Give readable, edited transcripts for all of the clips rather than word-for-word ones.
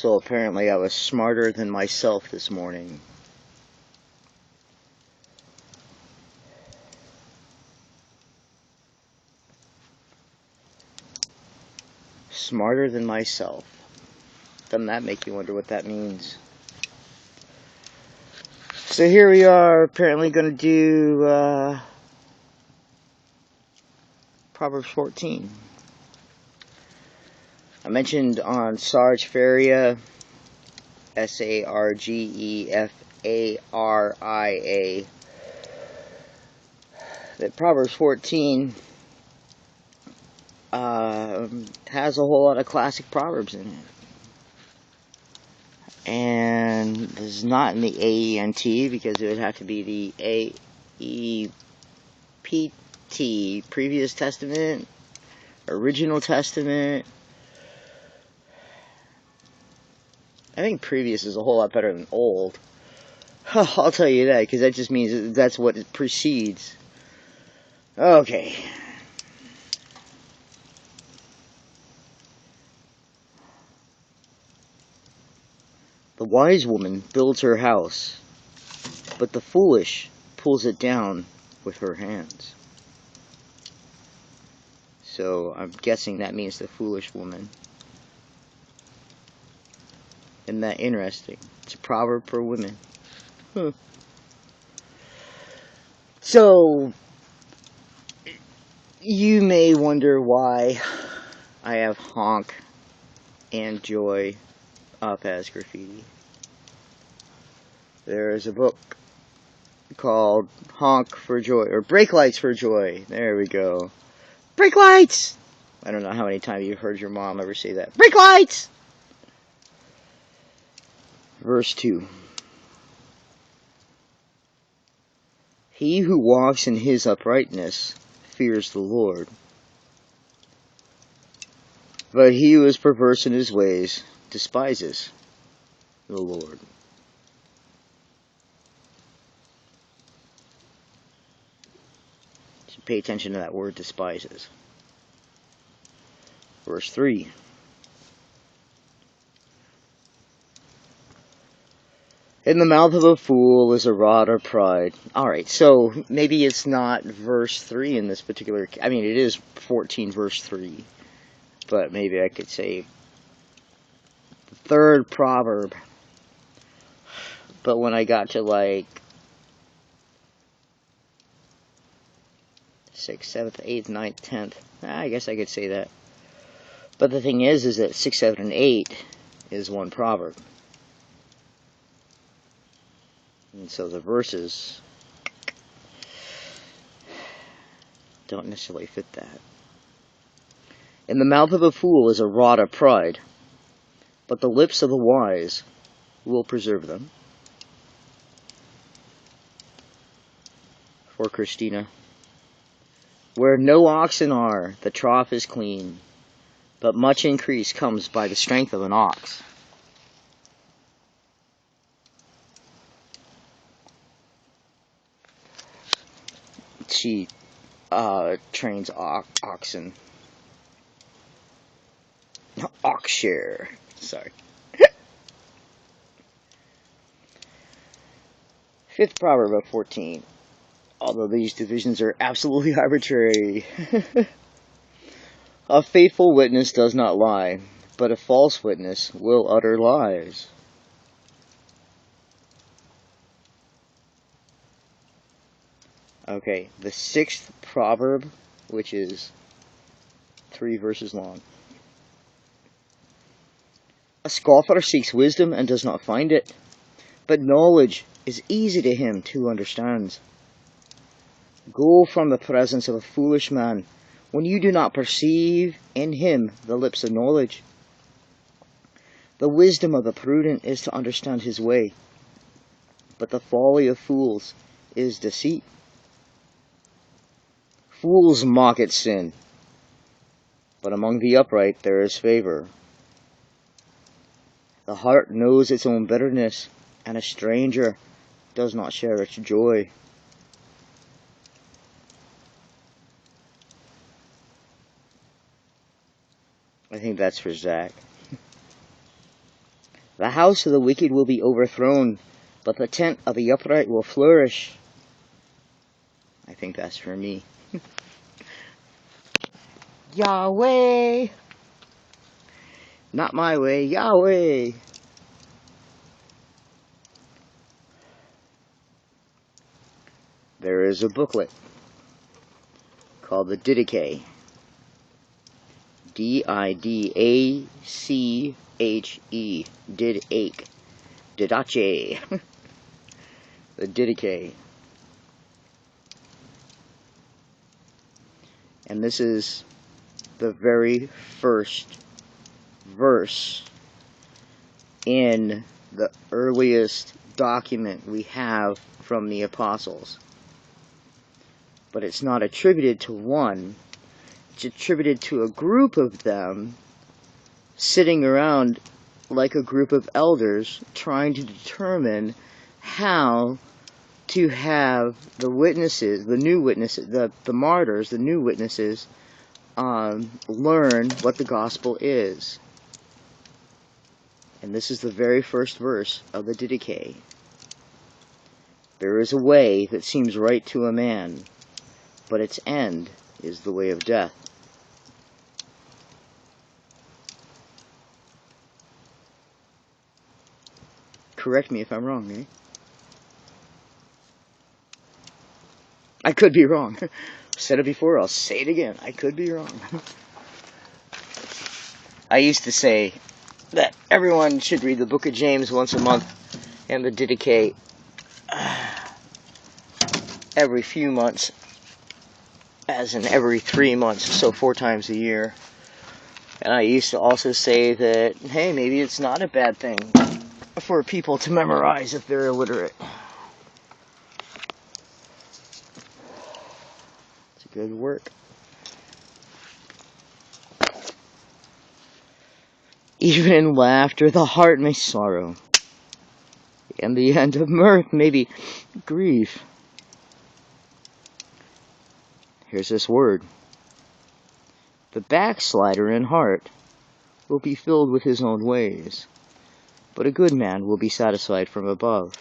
Also, apparently I was smarter than myself this morning. Smarter than myself. Doesn't that make you wonder what that means? So here we are, apparently going to do Proverbs 14. I mentioned on Sarge Faria, Sargefaria, that Proverbs 14 has a whole lot of classic proverbs in it. And this is not in the AENT because it would have to be the AEPT, Previous Testament, Original Testament. I think previous is a whole lot better than old. I'll tell you that, because that just means that's what it precedes. Okay. The wise woman builds her house, but the foolish pulls it down with her hands. So I'm guessing that means the foolish woman. Isn't that interesting? It's a proverb for women. So, you may wonder why I have honk and joy up as graffiti. There's a book called Honk for Joy, or Brake Lights for Joy. There we go. Brake lights! I don't know how many times you've heard your mom ever say that. Brake lights! Verse 2. He who walks in his uprightness fears the Lord, but he who is perverse in his ways despises the Lord. So pay attention to that word, despises. Verse 3. In the mouth of a fool is a rod of pride. Alright, so maybe it's not verse 3 in this particular... I mean, it is 14 verse 3. But maybe I could say the third proverb. But when I got to like 6th, 7th, 8th, 9th, 10th, I guess I could say that. But the thing is that 6, 7, and 8 is one proverb. And so the verses don't necessarily fit that. In the mouth of a fool is a rod of pride, but the lips of the wise will preserve them. For Christina. Where no oxen are, the trough is clean, but much increase comes by the strength of an ox. She trains oxen. Oxshare. Sorry. Fifth proverb of 14. Although these divisions are absolutely arbitrary. A faithful witness does not lie, but a false witness will utter lies. Okay, the sixth proverb, which is 3 verses long. A scoffer seeks wisdom and does not find it, but knowledge is easy to him who understands. Go from the presence of a foolish man when you do not perceive in him the lips of knowledge. The wisdom of the prudent is to understand his way, but the folly of fools is deceit. Fools mock at sin, but among the upright there is favor. The heart knows its own bitterness, and a stranger does not share its joy. I think that's for Zach. The house of the wicked will be overthrown, but the tent of the upright will flourish. I think that's for me. Yahweh! Not my way, Yahweh! There is a booklet called the Didache. Didache. Didache. Didache. The Didache. And this is the very first verse in the earliest document we have from the apostles. But it's not attributed to one. It's attributed to a group of them sitting around like a group of elders trying to determine how to have the witnesses, the new witnesses, the martyrs, the new witnesses, learn what the gospel is. And this is the very first verse of the Didache. There is a way that seems right to a man, but its end is the way of death. Correct me if I'm wrong, eh? I could be wrong. Said it before, I'll say it again. I could be wrong. I used to say that everyone should read the book of James once a month and the Didache every few months, as in every 3 months, so 4 times a year. And I used to also say that, hey, maybe it's not a bad thing for people to memorize if they're illiterate. It's a good work. Even in laughter the heart may sorrow, and the end of mirth may be grief. Here's this word. The backslider in heart will be filled with his own ways, but a good man will be satisfied from above.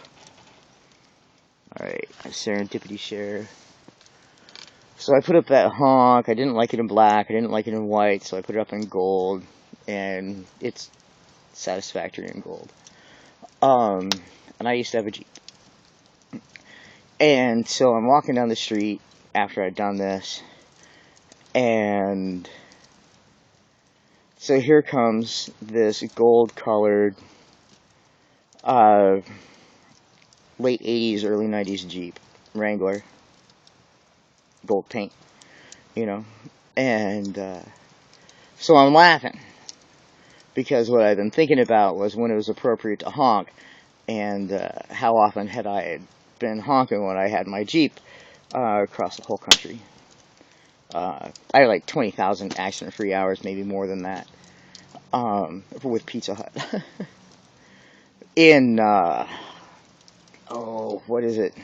Alright, serendipity share. So I put up that honk. I didn't like it in black, I didn't like it in white, so I put it up in gold, and it's satisfactory in gold. And I used to have a Jeep. And so I'm walking down the street after I'd done this, and so here comes this gold-colored, late 80s, early 90s Jeep Wrangler, gold paint, you know, and so I'm laughing, because what I've been thinking about was when it was appropriate to honk, and how often had I been honking when I had my Jeep across the whole country. I had like 20,000 accident-free hours, maybe more than that, with Pizza Hut. In, what is it?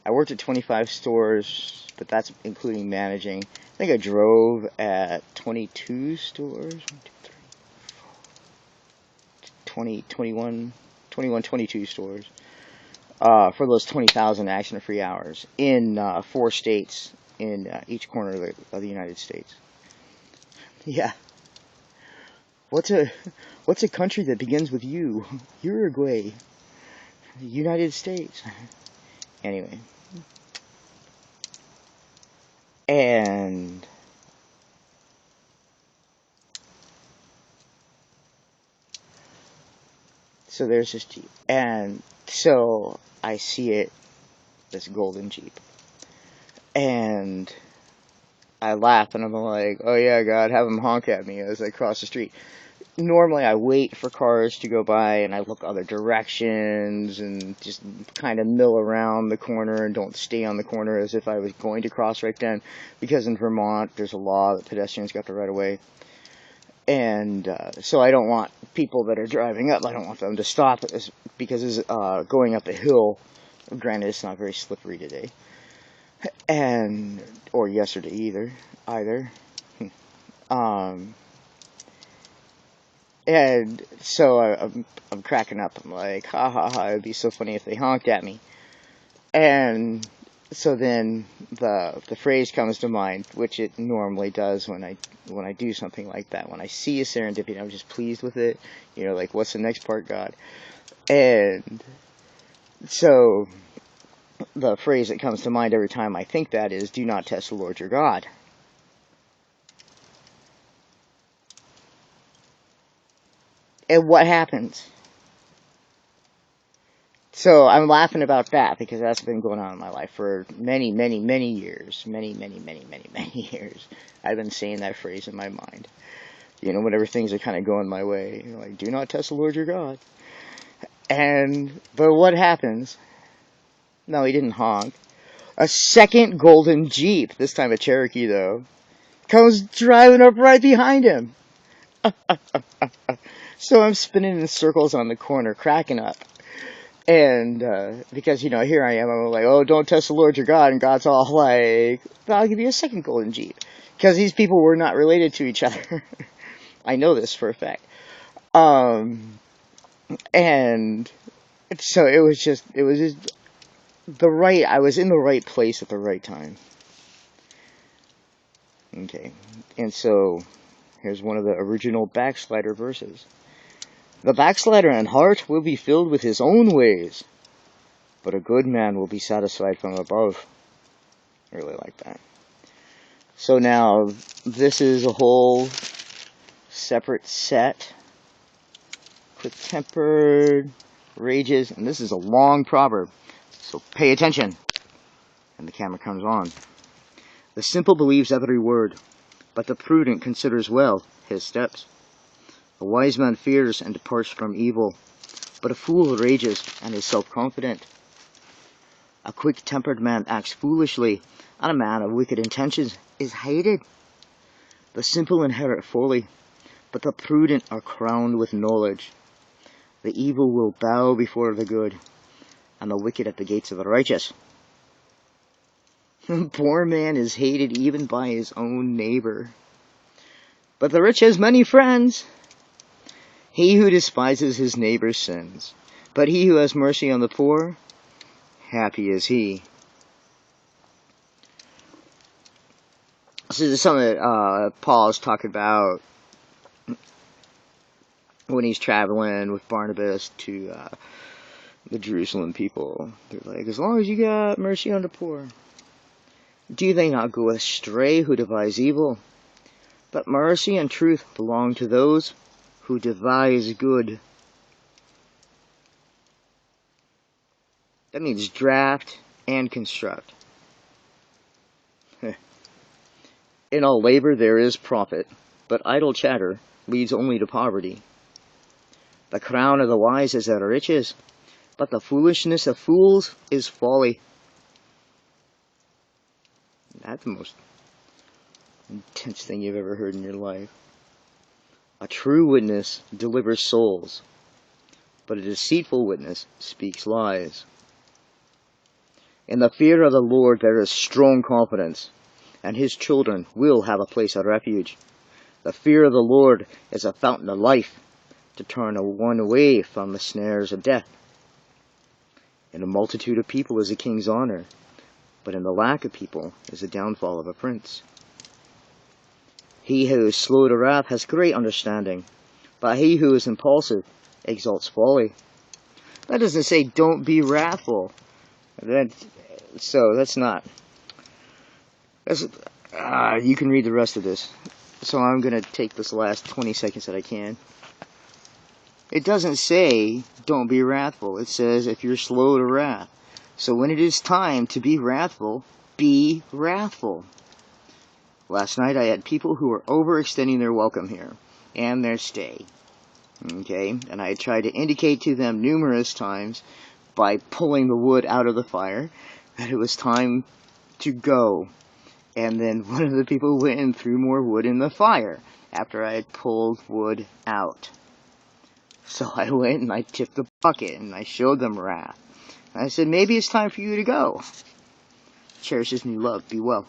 I worked at 25 stores, but that's including managing. I think I drove at 22 stores. 22 stores. For those 20,000 accident-free hours in 4 states in each corner of the United States. Yeah. What's a country that begins with U? Uruguay. United States. Anyway. And so there's this Jeep. And so I see it, this golden Jeep. And I laugh and I'm like, oh yeah, God, have them honk at me as I cross the street. Normally I wait for cars to go by and I look other directions and just kind of mill around the corner and don't stay on the corner as if I was going to cross right then, because in Vermont there's a law that pedestrians got the right of way. And so I don't want people that are driving up, I don't want them to stop because it's going up a hill. Granted, it's not very slippery today, or yesterday either. And so I'm cracking up. I'm like, ha ha ha, it'd be so funny if they honked at me. And so then the phrase comes to mind, which it normally does when I do something like that. When I see a serendipity, I'm just pleased with it. Like, what's the next part, God? And so the phrase that comes to mind every time I think that is, do not test the Lord your God. And what happens? So I'm laughing about that because that's been going on in my life for many, many, many years. Many, many, many, many, many years. I've been saying that phrase in my mind. Whenever things are kind of going my way. Like, do not test the Lord your God. But what happens? No, he didn't honk. A second golden Jeep, this time a Cherokee though, comes driving up right behind him. So I'm spinning in circles on the corner, cracking up. And because, here I am, I'm like, oh, don't test the Lord your God. And God's all like, I'll give you a second golden Jeep. Because these people were not related to each other. I know this for a fact. And so it was just I was in the right place at the right time. Okay. And so here's one of the original backslider verses. The backslider in heart will be filled with his own ways, but a good man will be satisfied from above. I really like that. So now, this is a whole separate set. Quick-tempered, rages, and this is a long proverb, so pay attention. And the camera comes on. The simple believes every word, but the prudent considers well his steps. A wise man fears and departs from evil, but a fool rages and is self-confident. A quick-tempered man acts foolishly, and a man of wicked intentions is hated. The simple inherit folly, but the prudent are crowned with knowledge. The evil will bow before the good, and the wicked at the gates of the righteous. The poor man is hated even by his own neighbor, but the rich has many friends. He who despises his neighbor sins, but he who has mercy on the poor, happy is he. So this is something that Paul's talking about when he's traveling with Barnabas to the Jerusalem people. They're like, as long as you got mercy on the poor, do they not go astray who devise evil? But mercy and truth belong to those who devise good. That means draft and construct. In all labor there is profit, but idle chatter leads only to poverty. The crown of the wise is their riches, but the foolishness of fools is folly. That's the most intense thing you've ever heard in your life. A true witness delivers souls, but a deceitful witness speaks lies. In the fear of the Lord there is strong confidence, and his children will have a place of refuge. The fear of the Lord is a fountain of life, to turn one away from the snares of death. In a multitude of people is a king's honor, but in the lack of people is the downfall of a prince. He who is slow to wrath has great understanding, but he who is impulsive exalts folly. That doesn't say don't be wrathful. That's not. You can read the rest of this. So I'm going to take this last 20 seconds that I can. It doesn't say don't be wrathful. It says if you're slow to wrath. So when it is time to be wrathful, be wrathful. Last night I had people who were overextending their welcome here and their stay. Okay, and I tried to indicate to them numerous times by pulling the wood out of the fire that it was time to go. And then one of the people went and threw more wood in the fire after I had pulled wood out. So I went and I tipped the bucket and I showed them wrath. And I said, maybe it's time for you to go. Cherish this new love. Be well.